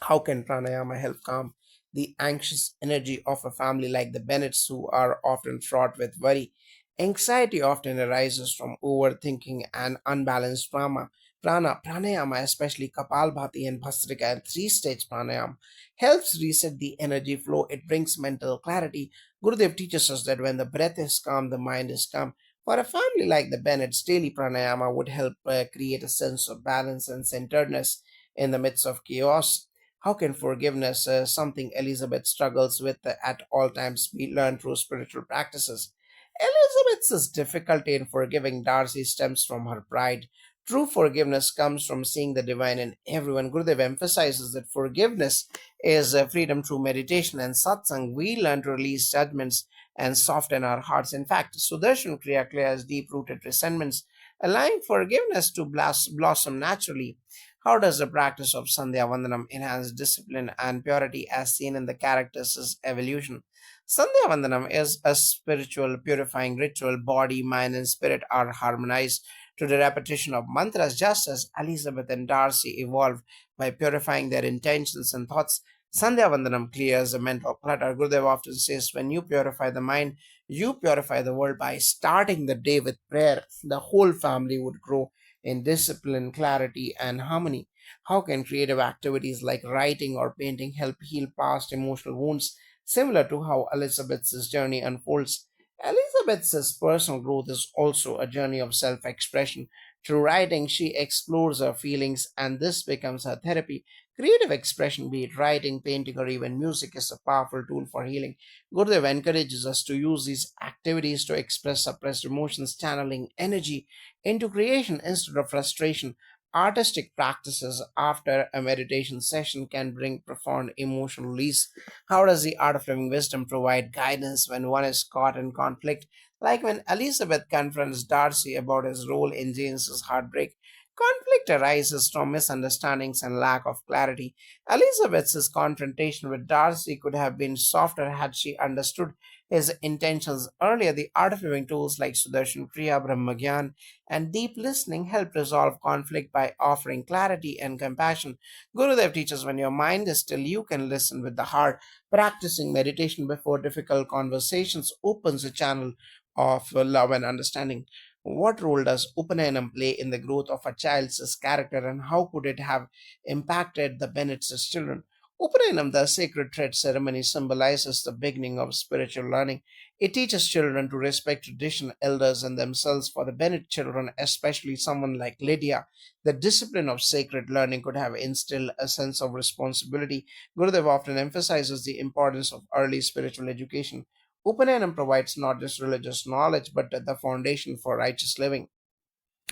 A: How can pranayama help calm the anxious energy of a family like the Bennets, who are often fraught with worry? Anxiety often arises from overthinking and unbalanced pranayama, especially Kapalbhati and Bhastrika and three-stage pranayama, helps reset the energy flow. It brings mental clarity. Gurudev teaches us that when the breath is calm, the mind is calm. For a family like the Bennets, daily pranayama would help create a sense of balance and centeredness in the midst of chaos. How can forgiveness, something Elizabeth struggles with at all times, be learned through spiritual practices? Elizabeth's difficulty in forgiving Darcy stems from her pride. True forgiveness comes from seeing the divine in everyone. Gurudev emphasizes that forgiveness is freedom through meditation and satsang. We learn to release judgments and soften our hearts. In fact, Sudarshan Kriya clears deep rooted resentments, allowing forgiveness to blossom naturally. How does the practice of Sandhya Vandanam enhance discipline and purity as seen in the characters' evolution? Sandhya Vandanam is a spiritual purifying ritual. Body, mind, and spirit are harmonized to the repetition of mantras, just as Elizabeth and Darcy evolved by purifying their intentions and thoughts. Sandhya Vandanam clears the mental clutter. Gurudev often says, when you purify the mind, you purify the world. By starting the day with prayer, the whole family would grow in discipline, clarity, and harmony. How can creative activities like writing or painting help heal past emotional wounds, similar to how Elizabeth's journey unfolds? Elizabeth's personal growth is also a journey of self expression. Through writing, she explores her feelings, and this becomes her therapy. Creative expression, be it writing, painting, or even music, is a powerful tool for healing. Gurudev encourages us to use these activities to express suppressed emotions, channeling energy into creation instead of frustration. Artistic practices after a meditation session can bring profound emotional release. How does the art of living wisdom provide guidance when one is caught in conflict? Like when Elizabeth confronts Darcy about his role in James's heartbreak, conflict arises from misunderstandings and lack of clarity. Elizabeth's confrontation with Darcy could have been softer had she understood his intentions earlier. The art of viewing tools like Sudarshan Kriya, Brahmagyan, and deep listening help resolve conflict by offering clarity and compassion. Gurudev teaches when your mind is still, you can listen with the heart. Practicing meditation before difficult conversations opens a channel of love and understanding. What role does Upanayana play in the growth of a child's character, and how could it have impacted the Bennett's children? Upanayana, the sacred thread ceremony, symbolizes the beginning of spiritual learning. It teaches children to respect tradition, elders, and themselves. For the Bennett children, especially someone like Lydia, the discipline of sacred learning could have instilled a sense of responsibility. Gurudev often emphasizes the importance of early spiritual education. Upanayana provides not just religious knowledge but the foundation for righteous living.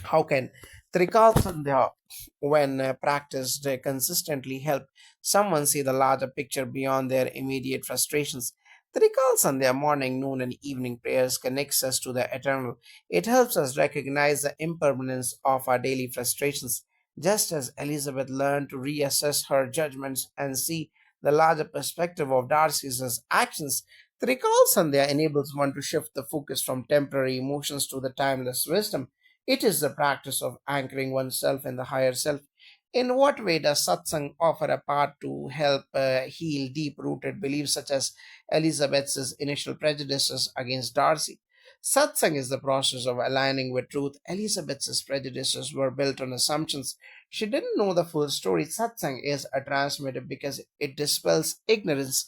A: How can Trikal Sandhya, when practiced consistently, help someone see the larger picture beyond their immediate frustrations? Trikal Sandhya, morning, noon, and evening prayers, connects us to the eternal. It helps us recognize the impermanence of our daily frustrations, just as Elizabeth learned to reassess her judgments and see the larger perspective of Darcy's actions. Trikal Sandhya enables one to shift the focus from temporary emotions to the timeless wisdom. It is the practice of anchoring oneself in the higher self. In what way does satsang offer a path to help heal deep rooted beliefs such as Elizabeth's initial prejudices against Darcy? Satsang is the process of aligning with truth. Elizabeth's prejudices were built on assumptions. She didn't know the full story. Satsang is a transformative because it dispels ignorance.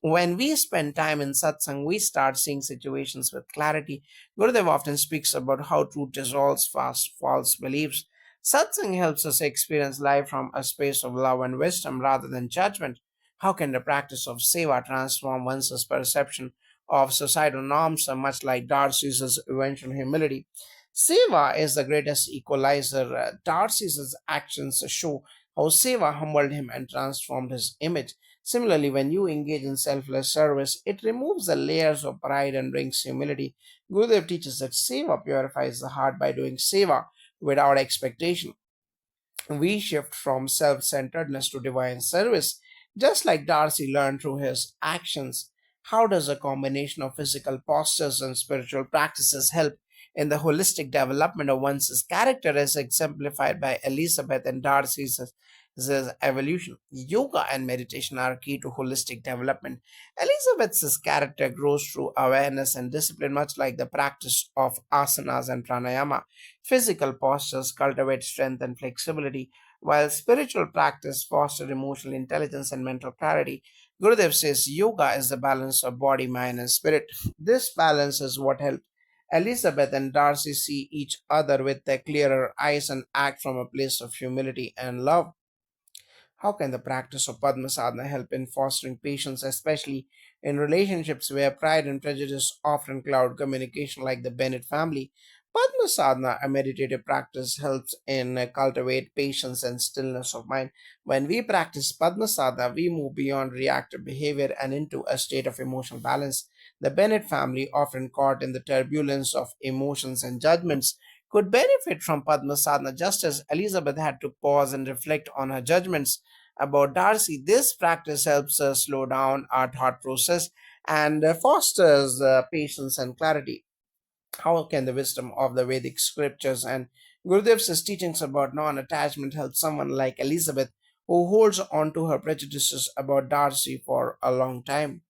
A: When we spend time in satsang, we start seeing situations with clarity. Gurudev often speaks about how truth dissolves fast false beliefs. Satsang helps us experience life from a space of love and wisdom rather than judgment. How can the practice of seva transform one's perception of societal norms, much like Darcy's eventual humility? Seva is the greatest equalizer. Darcy's actions show how Seva humbled him and transformed his image. Similarly, when you engage in selfless service, it removes the layers of pride and brings humility. Gurudev teaches that seva purifies the heart by doing seva without expectation. We shift from self centeredness to divine service, just like Darcy learned through his actions. How does a combination of physical postures and spiritual practices help in the holistic development of one's character, as exemplified by Elizabeth and Darcy's evolution? Yoga and meditation are key to holistic development. Elizabeth's character grows through awareness and discipline, much like the practice of asanas and pranayama. Physical postures cultivate strength and flexibility, while spiritual practice fosters emotional intelligence and mental clarity. Gurudev says yoga is the balance of body, mind, and spirit. This balance is what helped Elizabeth and Darcy see each other with their clearer eyes and act from a place of humility and love. How can the practice of Padma Sadhana help in fostering patience, especially in relationships where pride and prejudice often cloud communication, like the Bennett family? Padma Sadhana, a meditative practice, helps in cultivate patience and stillness of mind. When we practice Padma Sadhana, we move beyond reactive behavior and into a state of emotional balance. The Bennett family, often caught in the turbulence of emotions and judgments, could benefit from Padma Sadhana just as Elizabeth had to pause and reflect on her judgments about Darcy. This practice helps us slow down our thought process and fosters patience and clarity. How can the wisdom of the Vedic scriptures and Gurudev's teachings about non attachment help someone like Elizabeth, who holds on to her prejudices about Darcy for a long time?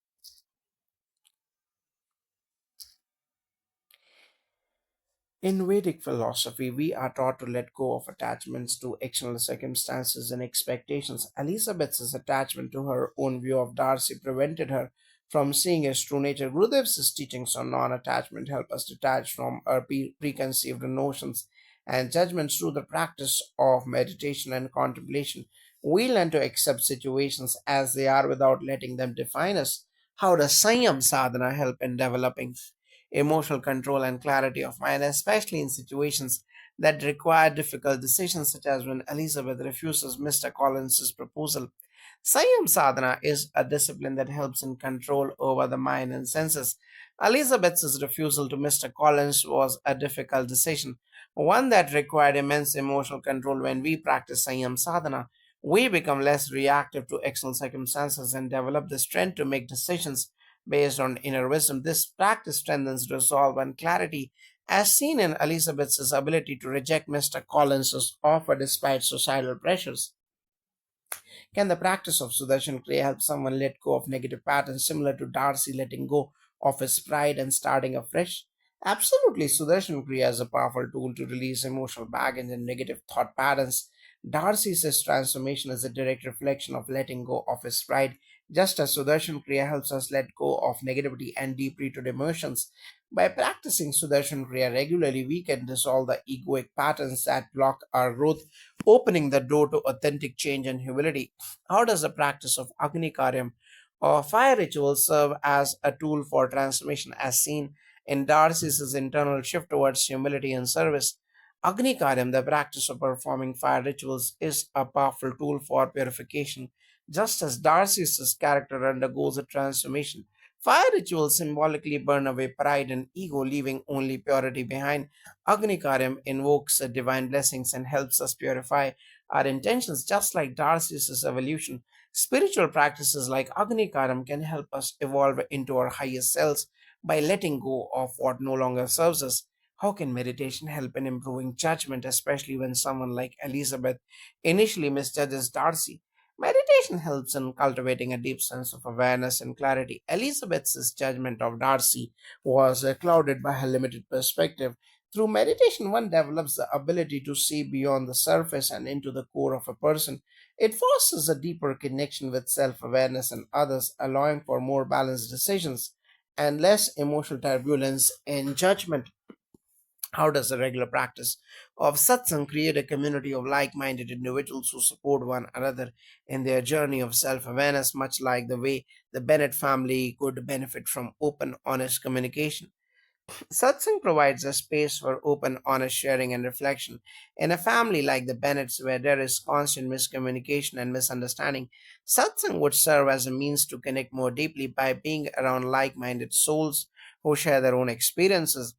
A: In Vedic philosophy, we are taught to let go of attachments to external circumstances and expectations. Elizabeth's attachment to her own view of Darcy prevented her from seeing his true nature. Gurudev's teachings on non attachment help us detach from our preconceived notions and judgments through the practice of meditation and contemplation. We learn to accept situations as they are without letting them define us. How does Sanyam sadhana help in developing emotional control and clarity of mind, especially in situations that require difficult decisions, such as when Elizabeth refuses Mr. Collins's proposal? Sayam sadhana is a discipline that helps in control over the mind and senses. Elizabeth's refusal to Mr. Collins was a difficult decision, one that required immense emotional control. When we practice Sanyam Sadhana, we become less reactive to external circumstances and develop the strength to make decisions based on inner wisdom. This practice strengthens resolve and clarity, as seen in Elizabeth's ability to reject Mr. Collins's offer despite societal pressures. Can the practice of Sudarshan Kriya help someone let go of negative patterns similar to Darcy letting go of his pride and starting afresh? Absolutely, Sudarshan Kriya is a powerful tool to release emotional baggage and negative thought patterns. Darcy's transformation is a direct reflection of letting go of his pride, just as Sudarshan Kriya helps us let go of negativity and deep rooted emotions. By practicing Sudarshan Kriya regularly, we can dissolve the egoic patterns that block our growth, opening the door to authentic change and humility. How does the practice of Agni Karyam or fire rituals serve as a tool for transformation, as seen in Darcy's internal shift towards humility and service? Agni Karyam, the practice of performing fire rituals, is a powerful tool for purification, just as Darcy's character undergoes a transformation. Fire rituals symbolically burn away pride and ego, leaving only purity behind. Agni Karyam invokes divine blessings and helps us purify our intentions, just like Darcy's evolution. Spiritual practices like Agni Karyam can help us evolve into our highest selves by letting go of what no longer serves us. How can meditation help in improving judgment, especially when someone like Elizabeth initially misjudges Darcy? Meditation helps in cultivating a deep sense of awareness and clarity. Elizabeth's judgment of Darcy was clouded by her limited perspective. Through meditation, one develops the ability to see beyond the surface and into the core of a person. It fosters a deeper connection with self awareness and others, allowing for more balanced decisions and less emotional turbulence in judgment. How does the regular practice of satsang create a community of like minded individuals who support one another in their journey of self awareness, much like the way the Bennett family could benefit from open, honest communication? Satsang provides a space for open, honest sharing and reflection. In a family like the Bennets, where there is constant miscommunication and misunderstanding, satsang would serve as a means to connect more deeply by being around like minded souls who share their own experiences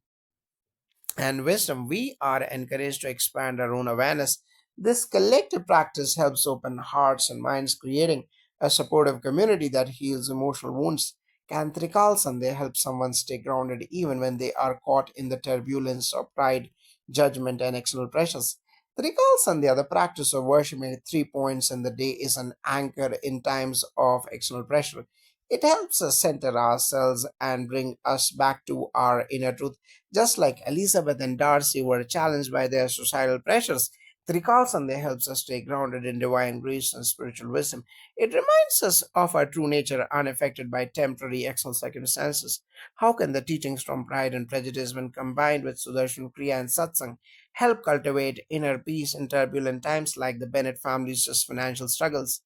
A: and wisdom. We are encouraged to expand our own awareness. This collective practice helps open hearts and minds, creating a supportive community that heals emotional wounds. Can Trikal Sandhya help someone stay grounded even when they are caught in the turbulence of pride, judgment, and external pressures? Trikal Sandhya, the practice of worshiping at 3 points in the day, is an anchor in times of external pressure. It helps us center ourselves and bring us back to our inner truth. Just like Elizabeth and Darcy were challenged by their societal pressures, Trikal Sandhya helps us stay grounded in divine grace and spiritual wisdom. It reminds us of our true nature, unaffected by temporary external circumstances. How can the teachings from Pride and Prejudice, when combined with Sudarshan Kriya and Satsang, help cultivate inner peace in turbulent times like the Bennett family's financial struggles?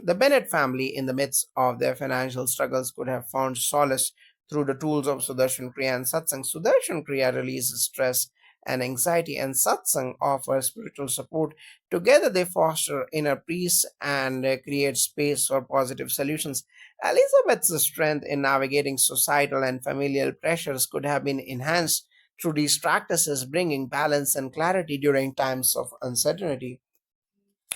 A: The Bennett family, in the midst of their financial struggles, could have found solace through the tools of Sudarshan Kriya and Satsang. Sudarshan Kriya releases stress and anxiety, and Satsang offers spiritual support. Together, they foster inner peace and create space for positive solutions. Elizabeth's strength in navigating societal and familial pressures could have been enhanced through these practices, bringing balance and clarity during times of uncertainty.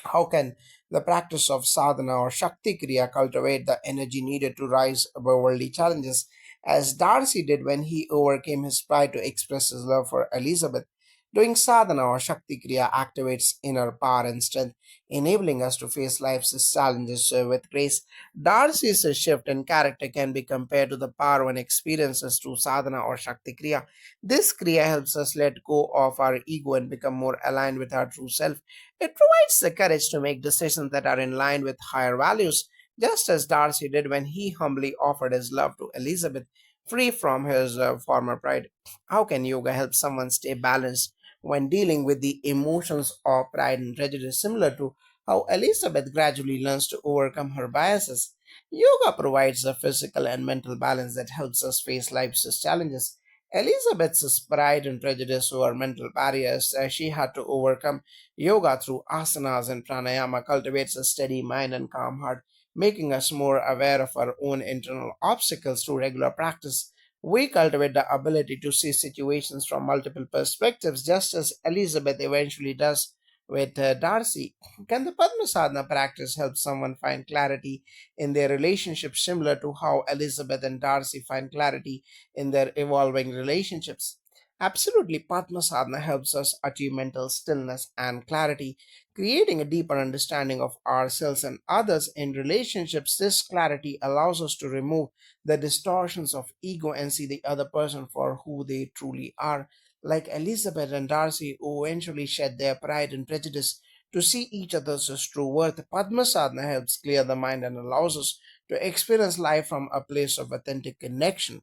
A: How can the practice of sadhana or Shakti Kriya cultivate the energy needed to rise above worldly challenges, as Darcy did when he overcame his pride to express his love for Elizabeth? Doing sadhana or Shakti Kriya activates inner power and strength, enabling us to face life's challenges with grace. Darcy's shift in character can be compared to the power one experiences through sadhana or Shakti Kriya. This Kriya helps us let go of our ego and become more aligned with our true self. It provides the courage to make decisions that are in line with higher values, just as Darcy did when he humbly offered his love to Elizabeth, free from his former pride. How can yoga help someone stay balanced when dealing with the emotions of pride and prejudice, similar to how Elizabeth gradually learns to overcome her biases? Yoga provides a physical and mental balance that helps us face life's challenges. Elizabeth's pride and prejudice were mental barriers she had to overcome. Yoga, through asanas and pranayama, cultivates a steady mind and calm heart, making us more aware of our own internal obstacles through regular practice. We cultivate the ability to see situations from multiple perspectives, just as Elizabeth eventually does with Darcy. Can the Padma Sadhana practice help someone find clarity in their relationship, similar to how Elizabeth and Darcy find clarity in their evolving relationships? Absolutely, Padma Sadhana helps us achieve mental stillness and clarity, creating a deeper understanding of ourselves and others in relationships. This clarity allows us to remove the distortions of ego and see the other person for who they truly are. Like Elizabeth and Darcy, who eventually shed their pride and prejudice to see each other's true worth, Padma Sadhana helps clear the mind and allows us to experience life from a place of authentic connection.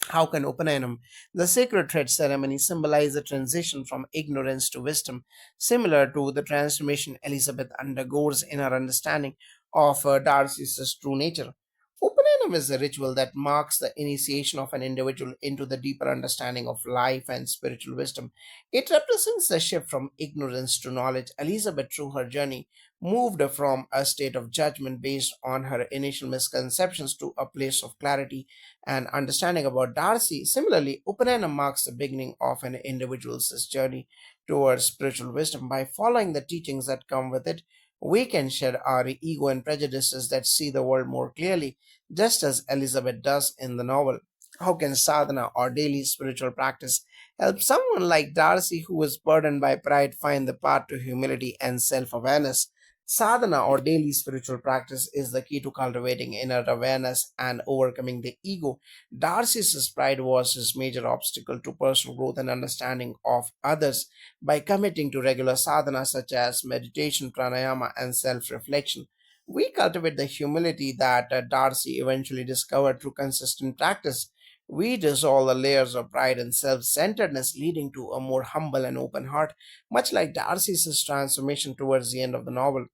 A: How can Upanayam, the sacred thread ceremony, symbolize the transition from ignorance to wisdom, similar to the transformation Elizabeth undergoes in her understanding of Darcy's true nature? Upanayam is a ritual that marks the initiation of an individual into the deeper understanding of life and spiritual wisdom. It represents the shift from ignorance to knowledge. Elizabeth, through her journey, moved from a state of judgment based on her initial misconceptions to a place of clarity and understanding about Darcy. Similarly, Upanayana marks the beginning of an individual's journey towards spiritual wisdom. By following the teachings that come with it, we can shed our ego and prejudices that see the world more clearly, just as Elizabeth does in the novel. How can sadhana or daily spiritual practice help someone like Darcy, who is burdened by pride, find the path to humility and self awareness? Sadhana or daily spiritual practice is the key to cultivating inner awareness and overcoming the ego. Darcy's pride was his major obstacle to personal growth and understanding of others. By committing to regular sadhana such as meditation, pranayama, and self reflection, we cultivate the humility that Darcy eventually discovered through consistent practice. We dissolve the layers of pride and self centeredness, leading to a more humble and open heart, much like Darcy's transformation towards the end of the novel.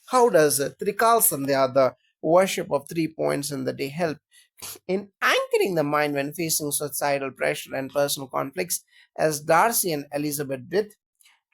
A: How does Trikal Sandhya, the worship of 3 points in the day, help in anchoring the mind when facing societal pressure and personal conflicts, as Darcy and Elizabeth did?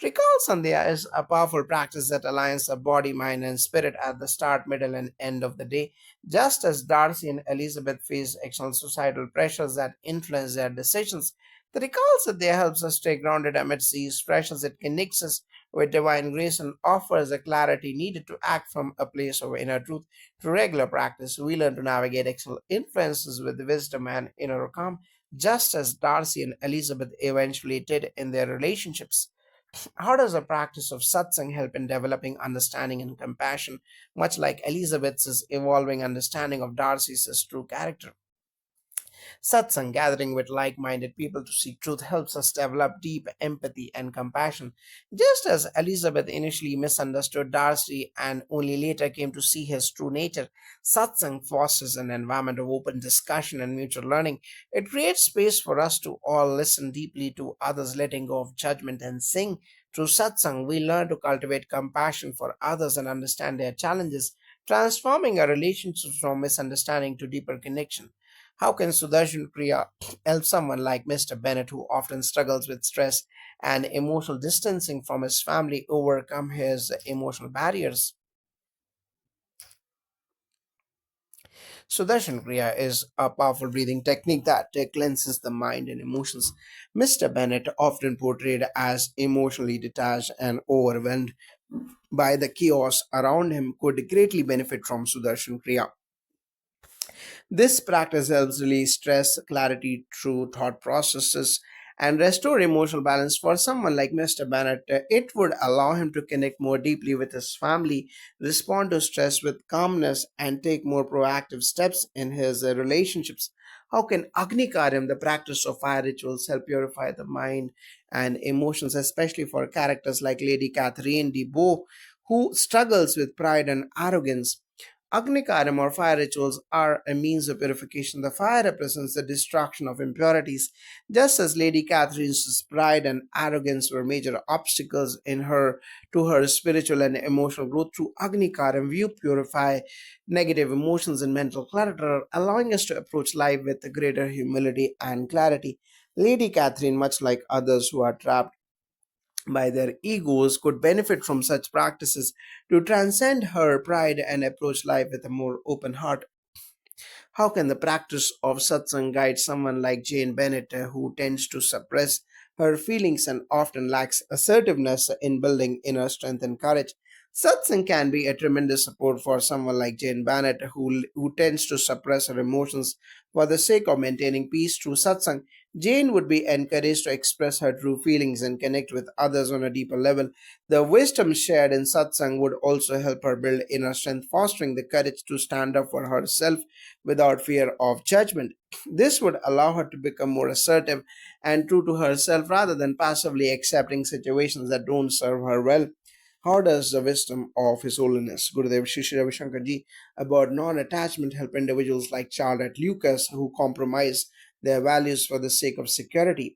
A: Trikal Sandhya is a powerful practice that aligns the body, mind, and spirit at the start, middle, and end of the day. Just as Darcy and Elizabeth face external societal pressures that influence their decisions, the Trikal Sandhya helps us stay grounded amidst these pressures. It connects us with divine grace and offers the clarity needed to act from a place of inner truth. Through regular practice, we learn to navigate external influences with wisdom and inner calm, just as Darcy and Elizabeth eventually did in their relationships. How does the practice of satsang help in developing understanding and compassion, much like Elizabeth's evolving understanding of Darcy's true character? Satsang, gathering with like minded people to seek truth, helps us develop deep empathy and compassion. Just as Elizabeth initially misunderstood Darcy and only later came to see his true nature, Satsang fosters an environment of open discussion and mutual learning. It creates space for us to all listen deeply to others, letting go of judgment and sing. Through Satsang, we learn to cultivate compassion for others and understand their challenges, transforming our relationships from misunderstanding to deeper connection. How can Sudarshan Kriya help someone like Mr. Bennett, who often struggles with stress and emotional distancing from his family, overcome his emotional barriers? Sudarshan Kriya is a powerful breathing technique that cleanses the mind and emotions. Mr. Bennett, often portrayed as emotionally detached and overwhelmed by the chaos around him, could greatly benefit from Sudarshan Kriya. This practice helps release stress, clarity through thought processes, and restore emotional balance. For someone like Mr. Bennett, it would allow him to connect more deeply with his family, respond to stress with calmness, and take more proactive steps in his relationships. How can Agni Karyam, the practice of fire rituals, help purify the mind and emotions, especially for characters like Lady Catherine de Bow, who struggles with pride and arrogance? Agnikaram or fire rituals are a means of purification. The fire represents the destruction of impurities, just as Lady Catherine's pride and arrogance were major obstacles in her to her spiritual and emotional growth. Through Agnikaram, we purify negative emotions and mental clutter, allowing us to approach life with greater humility and clarity. Lady Catherine, much like others who are trapped by their egos, could benefit from such practices to transcend her pride and approach life with a more open heart. How can the practice of satsang guide someone like Jane Bennett, who tends to suppress her feelings and often lacks assertiveness in building inner strength and courage? Satsang can be a tremendous support for someone like Jane Bennett, who tends to suppress her emotions for the sake of maintaining peace. Through satsang, Jane would be encouraged to express her true feelings and connect with others on a deeper level. The wisdom shared in satsang would also help her build inner strength, fostering the courage to stand up for herself without fear of judgment. This would allow her to become more assertive and true to herself rather than passively accepting situations that don't serve her well. How does the wisdom of His Holiness Gurudev Shri Shri Ravi Shankar Ji about non-attachment help individuals like Charlotte Lucas who compromise their values for the sake of security?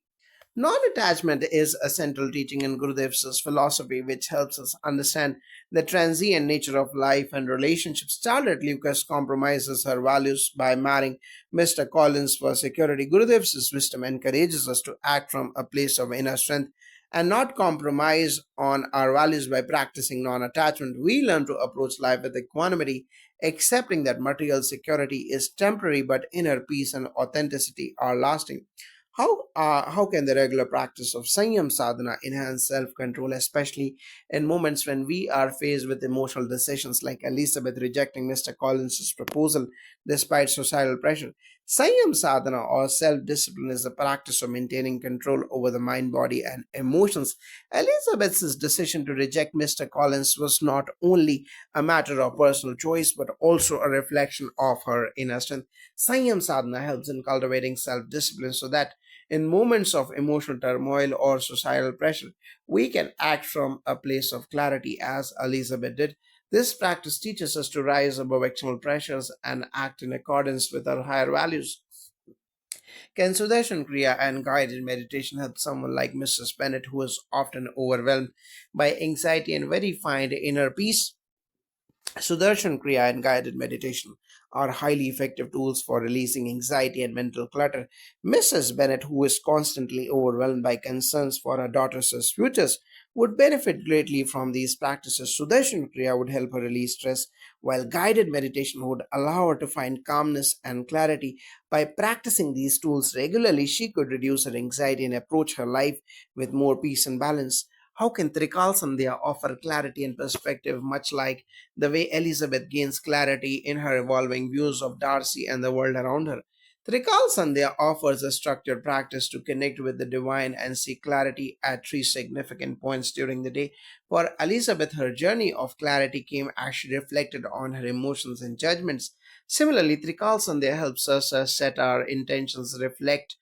A: Non-attachment is a central teaching in Gurudev's philosophy, which helps us understand the transient nature of life and relationships. Charlotte Lucas compromises her values by marrying Mr. Collins for security. Gurudev's wisdom encourages us to act from a place of inner strength and not compromise on our values. By practicing non-attachment, we learn to approach life with equanimity, accepting that material security is temporary but inner peace and authenticity are lasting. How can the regular practice of Sanyam sadhana enhance self control, especially in moments when we are faced with emotional decisions like Elizabeth rejecting Mr. Collins's proposal despite societal pressure? Sanyam sadhana or self discipline is the practice of maintaining control over the mind, body, and emotions. Elizabeth's decision to reject Mr. Collins was not only a matter of personal choice but also a reflection of her inner strength. Sanyam sadhana helps in cultivating self discipline so that in moments of emotional turmoil or societal pressure, we can act from a place of clarity as Elizabeth did. This practice teaches us to rise above external pressures and act in accordance with our higher values. Can Sudarshan Kriya and guided meditation help someone like Mrs. Bennett, who is often overwhelmed by anxiety and very find inner peace? Sudarshan Kriya and guided meditation are highly effective tools for releasing anxiety and mental clutter. Mrs. Bennett, who is constantly overwhelmed by concerns for her daughter's futures, would benefit greatly from these practices. Sudarshan Kriya would help her release stress, while guided meditation would allow her to find calmness and clarity. By practicing these tools regularly, she could reduce her anxiety and approach her life with more peace and balance. How can Trikal Sandhya offer clarity and perspective, much like the way Elizabeth gains clarity in her evolving views of Darcy and the world around her? Trikal Sandhya offers a structured practice to connect with the divine and seek clarity at three significant points during the day. For Elizabeth, her journey of clarity came as she reflected on her emotions and judgments. Similarly, Trikal Sandhya helps us set our intentions, reflect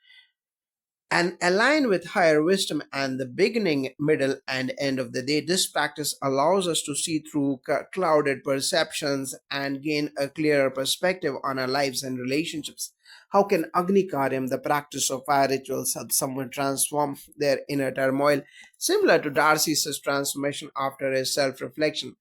A: and align with higher wisdom and the beginning, middle, and end of the day. This practice allows us to see through clouded perceptions and gain a clearer perspective on our lives and relationships. How can Agni Karyam, the practice of fire rituals, help someone transform their inner turmoil, similar to Darcy's transformation after his self reflection?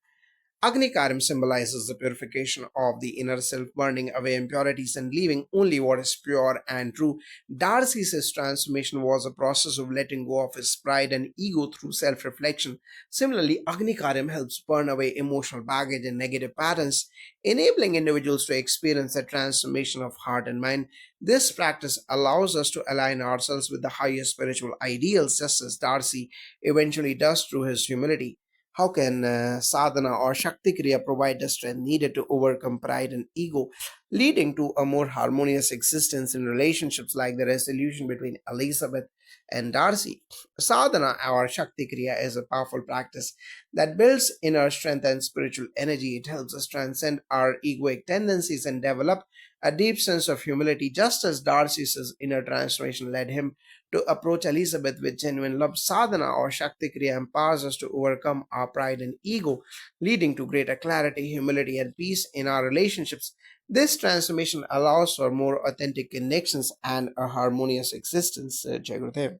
A: Agnikaram symbolizes the purification of the inner self, burning away impurities and leaving only what is pure and true. Darcy's transformation was a process of letting go of his pride and ego through self reflection. Similarly, Agnikaram helps burn away emotional baggage and negative patterns, enabling individuals to experience a transformation of heart and mind. This practice allows us to align ourselves with the higher spiritual ideals, just as Darcy eventually does through his humility. How can sadhana or Shakti Kriya provide the strength needed to overcome pride and ego, leading to a more harmonious existence in relationships like the resolution between Elizabeth and Darcy? Sadhana or Shakti Kriya is a powerful practice that builds inner strength and spiritual energy. It helps us transcend our egoic tendencies and develop a deep sense of humility, just as Darcy's inner transformation led him to approach Elizabeth with genuine love. Sadhana or Shakti Kriya empowers us to overcome our pride and ego, leading to greater clarity, humility, and peace in our relationships. This transformation allows for more authentic connections and a harmonious existence, Jai Gurudev.